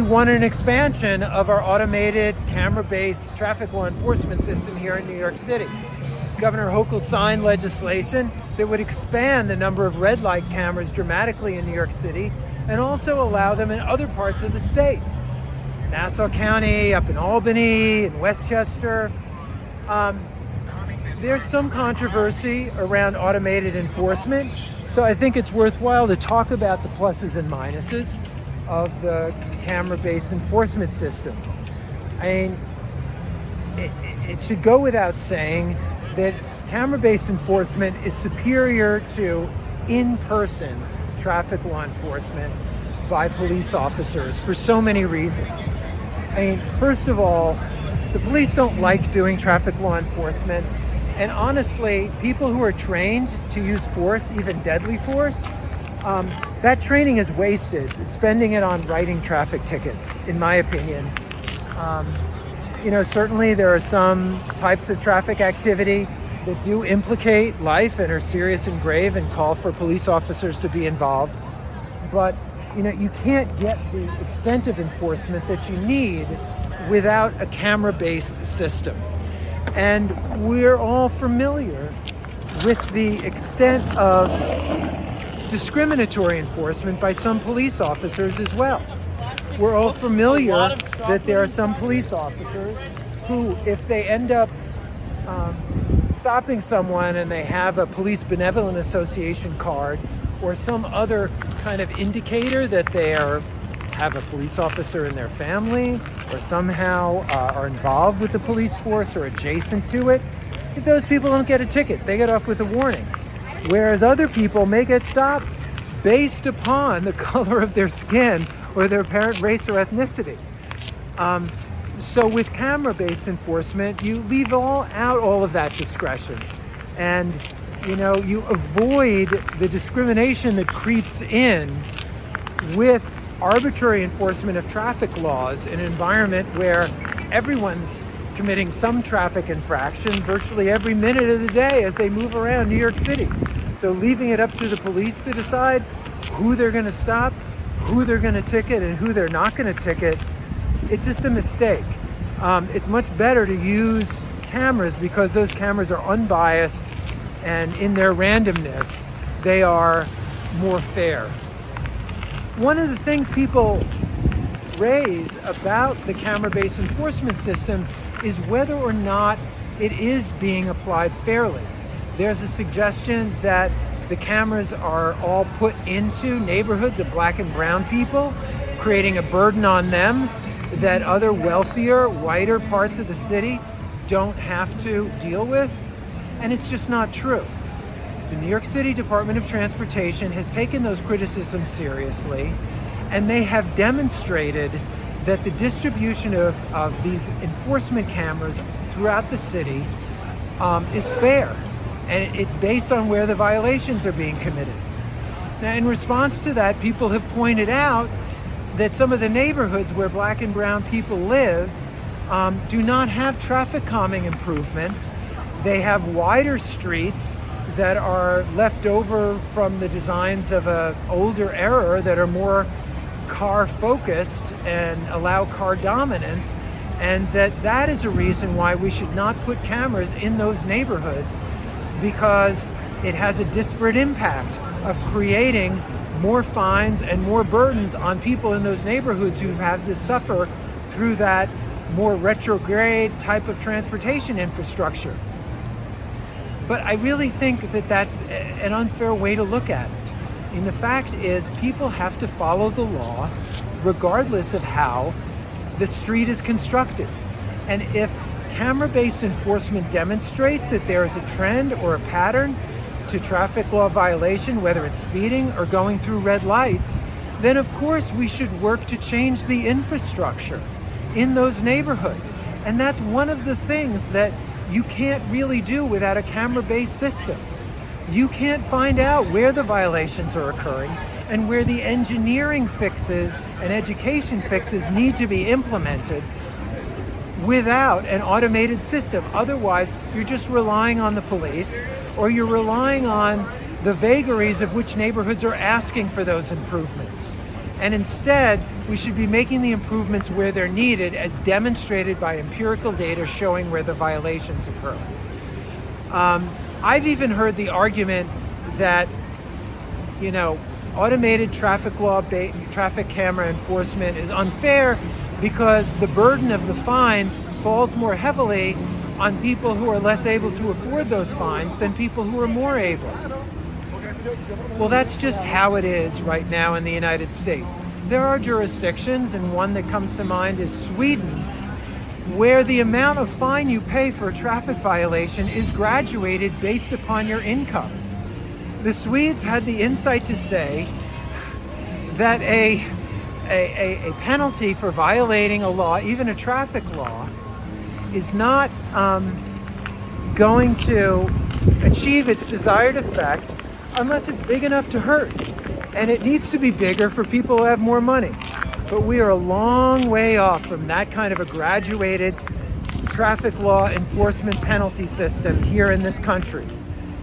want an expansion of our automated camera-based traffic law enforcement system here in New York City. Governor Hochul signed legislation that would expand the number of red light cameras dramatically in New York City and also allow them in other parts of the state. Nassau County, up in Albany, in Westchester. There's some controversy around automated enforcement, so I think it's worthwhile to talk about the pluses and minuses of the camera-based enforcement system. I mean, it should go without saying that camera-based enforcement is superior to in-person traffic law enforcement by police officers for so many reasons. I mean, first of all, the police don't like doing traffic law enforcement, and honestly, people who are trained to use force, even deadly force, that training is wasted, spending it on writing traffic tickets, in my opinion. Certainly there are some types of traffic activity that do implicate life and are serious and grave and call for police officers to be involved. But, you can't get the extent of enforcement that you need without a camera-based system. And we're all familiar with the extent of discriminatory enforcement by some police officers as well. We're all familiar that there are some police officers who, if they end up stopping someone and they have a Police Benevolent Association card or some other kind of indicator that they have a police officer in their family or somehow are involved with the police force or adjacent to it, if those people don't get a ticket, they get off with a warning. Whereas other people may get stopped based upon the color of their skin or their apparent race or ethnicity. So with camera-based enforcement, you leave out all of that discretion. And, you avoid the discrimination that creeps in with arbitrary enforcement of traffic laws in an environment where everyone's committing some traffic infraction virtually every minute of the day as they move around New York City. So leaving it up to the police to decide who they're going to stop, who they're going to ticket, and who they're not going to ticket, it's just a mistake. It's much better to use cameras because those cameras are unbiased and in their randomness, they are more fair. One of the things people raise about the camera-based enforcement system is whether or not it is being applied fairly. There's a suggestion that the cameras are all put into neighborhoods of Black and brown people, creating a burden on them that other wealthier, whiter parts of the city don't have to deal with, and it's just not true. The New York City Department of Transportation has taken those criticisms seriously, and they have demonstrated that the distribution of these enforcement cameras throughout the city is fair, and it's based on where the violations are being committed. Now, in response to that, people have pointed out that some of the neighborhoods where Black and brown people live do not have traffic calming improvements. They have wider streets that are left over from the designs of an older era that are more car focused and allow car dominance, and that is a reason why we should not put cameras in those neighborhoods, because it has a disparate impact of creating more fines and more burdens on people in those neighborhoods who have to suffer through that more retrograde type of transportation infrastructure. But I really think that that's an unfair way to look at it. And the fact is, people have to follow the law regardless of how the street is constructed. And if camera-based enforcement demonstrates that there is a trend or a pattern to traffic law violation, whether it's speeding or going through red lights, then of course we should work to change the infrastructure in those neighborhoods. And that's one of the things that you can't really do without a camera-based system. You can't find out where the violations are occurring and where the engineering fixes and education fixes need to be implemented without an automated system. Otherwise, you're just relying on the police, or you're relying on the vagaries of which neighborhoods are asking for those improvements. And instead, we should be making the improvements where they're needed, as demonstrated by empirical data showing where the violations occur. I've even heard the argument that, automated traffic camera enforcement is unfair because the burden of the fines falls more heavily on people who are less able to afford those fines than people who are more able. Well, that's just how it is right now in the United States. There are jurisdictions, and one that comes to mind is Sweden, where the amount of fine you pay for a traffic violation is graduated based upon your income. The Swedes had the insight to say that a penalty for violating a law, even a traffic law, is not going to achieve its desired effect unless it's big enough to hurt. And it needs to be bigger for people who have more money. But we are a long way off from that kind of a graduated traffic law enforcement penalty system here in this country.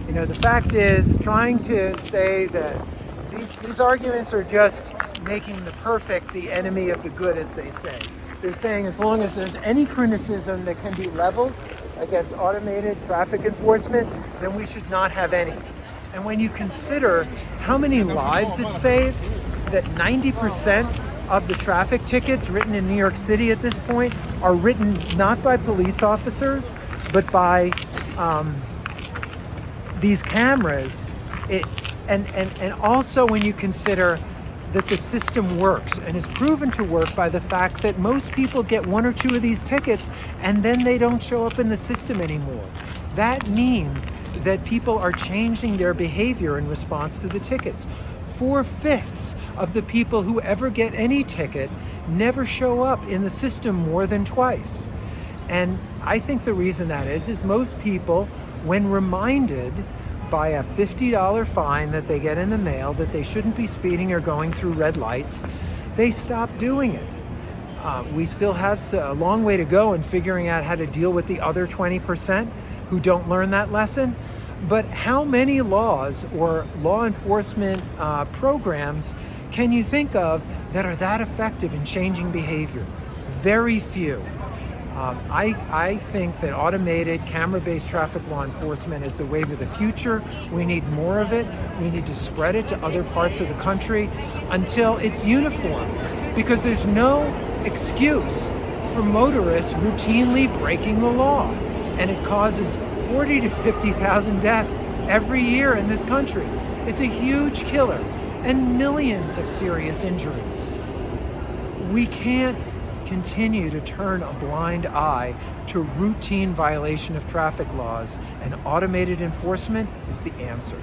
The fact is, trying to say that these arguments are just making the perfect the enemy of the good, as they say. They're saying as long as there's any criticism that can be leveled against automated traffic enforcement, then we should not have any. And when you consider how many lives it saved, that 90% of the traffic tickets written in New York City at this point are written not by police officers, but by these cameras, and also when you consider that the system works and is proven to work by the fact that most people get one or two of these tickets and then they don't show up in the system anymore. That means that people are changing their behavior in response to the tickets. 4/5 of the people who ever get any ticket never show up in the system more than twice. And I think the reason that is most people, when reminded by a $50 fine that they get in the mail that they shouldn't be speeding or going through red lights, they stop doing it. We still have a long way to go in figuring out how to deal with the other 20% who don't learn that lesson. But how many laws or law enforcement programs can you think of that are that effective in changing behavior? Very few. I think that automated camera-based traffic law enforcement is the wave of the future. We need more of it. We need to spread it to other parts of the country until it's uniform, because there's no excuse for motorists routinely breaking the law, and it causes 40 to 50,000 deaths every year in this country. It's a huge killer and millions of serious injuries. We can't continue to turn a blind eye to routine violation of traffic laws, and automated enforcement is the answer.